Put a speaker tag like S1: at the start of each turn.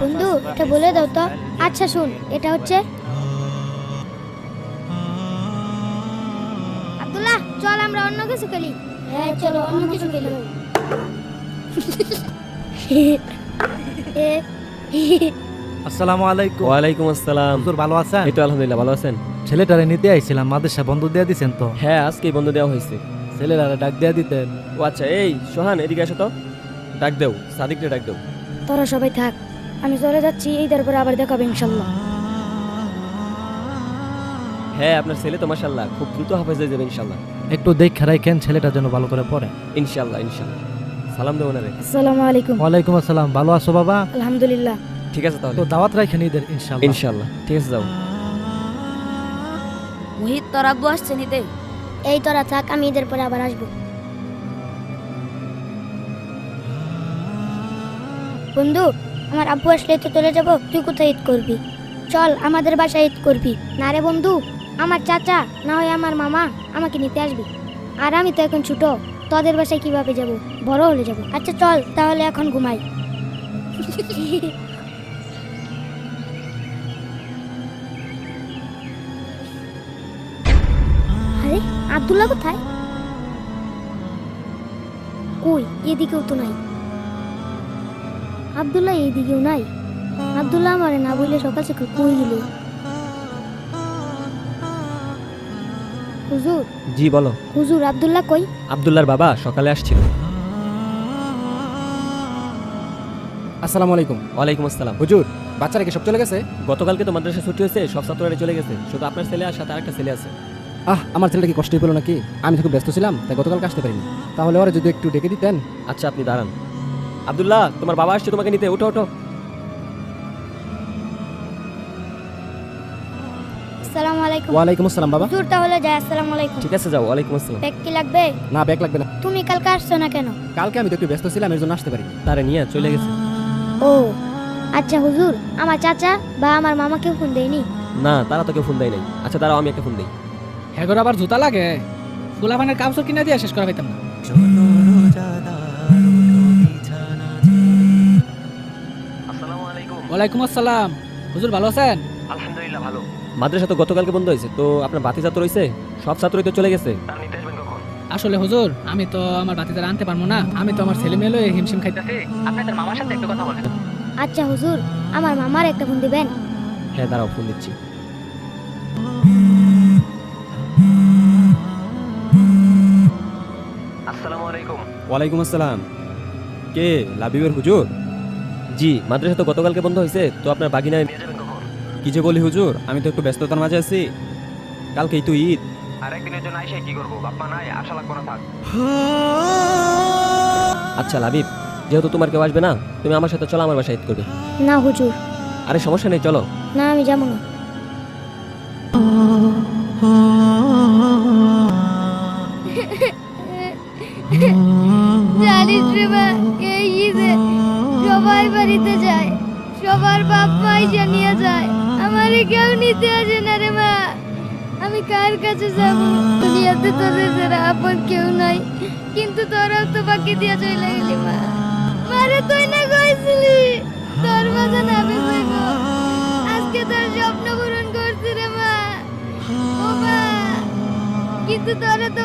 S1: বন্ধু এটা বলে দাও তো। আচ্ছা শুন, এটা হচ্ছে আব্দুল্লাহ, চল আমরা অন্য কিছু খেলি। হ্যাঁ চলো অন্য কিছু খেলি।
S2: আসসালামু আলাইকুম।
S3: ওয়ালাইকুম আসসালাম।
S2: হুজুর ভালো আছেন?
S3: এই তো আলহামদুলিল্লাহ, ভালো আছেন?
S2: ছেলেটারে নিতে আইছিলাম, মাদ্রাসা বন্ধ দিয়ে দিছেন তো?
S3: হ্যাঁ, আজকেই বন্ধ দেওয়া হয়েছে।
S2: ছেলেটারে ডাক দিয়ে দিতেন।
S3: ও আচ্ছা, এই সোহান এদিকে আসো তো, ডাক দেও সাদিককে, ডাক দেও।
S1: তোরা সবাই থাক, আমি চলে যাচ্ছি, ঈদের পরে আবার দেখাবে ইনশাল্লাহ।
S3: হ্যাঁ, আপনার ছেলে তো মাশাআল্লাহ খুব দ্রুত হাফেজ হয়ে যাবে ইনশাআল্লাহ।
S2: একটু দেখে রাখেন ছেলেটা যেন ভালো করে পড়ে।
S3: ইনশাআল্লাহ ইনশাআল্লাহ। সালাম দেবো না রে।
S1: আসসালামু আলাইকুম।
S2: ওয়ালাইকুম আসসালাম। ভালো আছো বাবা?
S1: আলহামদুলিল্লাহ।
S3: ঠিক আছে তাহলে,
S2: তো দাওয়াত রাখেন ঈদের ইনশাআল্লাহ।
S3: ইনশাআল্লাহ ঠিক আছে, যাও।
S4: মোহিত, তোর আব্বু আসছে নিতে।
S1: এই তোরা থাক, আমি ঈদের পরে আবার আসবো। বন্ধু, আমার আব্বু আসলে তো চলে যাব, তুই কোথায় ঈদ করবি? চল আমাদের বাসায় ঈদ করবি। না রে বন্ধু, আমার চাচা না হয় আমার মামা আমাকে নিতে আসবি, আর আমি তো এখন ছোট, তোদের বাসায় কিভাবে যাব? বড় হলে যাব। আচ্ছা চল তাহলে এখন ঘুমাই। আরে আব্দুল্লাহ কোথায়? কই, এদিকেও তো নাই। আব্দুল্লাহ এইদিকেও নাই। আব্দুল্লাহ আমারে না বললে সকাল সকাল কই গেল? হুজুর,
S3: জি বলো।
S1: হুজুর আব্দুল্লাহ কই?
S3: আব্দুল্লাহর বাবা সকালে আসছিল।
S5: আসসালামু আলাইকুম।
S3: ওয়ালাইকুম আসসালাম।
S5: হুজুর, বাচ্চারা কি সব চলে গেছে?
S3: গতকালকে তো মাদ্রাসা ছুটি হয়েছে, সব ছাত্ররা চলে গেছে, শুধু আপনার ছেলে আর সাথে আরেকটা ছেলে আছে।
S5: আমার ছেলেটা কি কষ্টই পেলো নাকি? আমি তো খুব ব্যস্ত ছিলাম, তাই গতকালকে আসতে পারিনি। তাহলে ওরা যদি একটু ডেকে দিতেন।
S3: আচ্ছা আপনি দাঁড়ান। আব্দুল্লাহ, তোমার বাবা আসছে তোমাকে নিতে, ওঠো ওঠো।
S1: আসসালামু আলাইকুম।
S5: ওয়ালাইকুম আসসালাম বাবা।
S1: হুজুর তাহলে যাই, আসসালামু আলাইকুম।
S3: ঠিক আছে যাও। ওয়ালাইকুম আসসালাম।
S1: ব্যাগ কি লাগবে?
S5: না, ব্যাগ লাগবে না।
S1: তুমি কালকে আসছো না কেন?
S5: কালকে আমি তো একটু ব্যস্ত ছিলাম, এর জন্য আসতে পারিনি।
S3: তারে নিয়ে চলে গেছে।
S1: ও আচ্ছা হুজুর, আমার চাচা বা আমার মামাকে ফোন দেয়নি?
S3: না, তারা তোকে ফোন দেয় নাই। আচ্ছা দাঁড়াও, আমি একটা ফোন দিই।
S6: হ্যাঁ আবার জুতা লাগে, ফুলাফানের কাপড় কিনে দিয়ে শেষ করা পাইতাম না।
S3: আসসালামু আলাইকুম।
S6: ওয়ালাইকুম আসসালাম। হুজুর ভালো আছেন?
S3: আলহামদুলিল্লাহ ভালো। মাদ্রাসা তো গতকালকে বন্ধ হয়েছে, তো আপনার বাতি ছাত্র রয়েছে, সব ছাত্রই তো চলে গেছে।
S6: আসলে হুজুর, আমি তো আমার বাতিদার আনতে পারবো না, আমি তো আমার ছেলে মেয়ে লয়ে হিমশিম খাইতেছি। আপনাদের মামার সাথে একটু কথা বলেন।
S1: আচ্ছা হুজুর, আমার মামার একটা ফোন দিবেন?
S3: হ্যাঁ দাঁড়াও, ফোন দিচ্ছি। আসসালামু আলাইকুম।
S7: ওয়ালাইকুম আসসালাম। কে, লাবিবের হুজুর?
S3: জি, মাদ্রাসা তো গতকালকে বন্ধ হয়েছে, তো আপনার বাগিনায় নিয়ে যাবেন কখন?
S7: কি যে বলি হুজুর, আমি তো একটু ব্যস্ততার মাঝে আছি। কালকেই তো ঈদ।
S3: আরেকদিনের জন্য আইসা কি করবো? বাপ্পা নাই, আশা লাগবো না, থাক। আচ্ছা লাবিব, যেহেতু তোমার কেউ আসবে না, তুমি আমার সাথে চলো, আমার বাসায় ঈদ করবে।
S1: না হুজুর।
S3: আরে সমস্যা নেই, চলো।
S1: না আমি যাবো না। জানিস রে মা, এই ঈদে সবাই বাড়িতে যায়, সবার বাপ মাই জানিয়ে যায়, আমারে কেউ নিতে আসে না রে মা। আমি কার কাছে যাব? দুনিয়াতে তোদের যারা আপন কেউ নাই, কিন্তু তোরাও তো বাকি দিয়া চলে গেলি মা। মারে তুই না কইছিলি তোর মাঝে নামে যাইব, আজকে তোর স্বপ্ন পূরণ করছি রে মা। ও মা, কিন্তু তোরা তো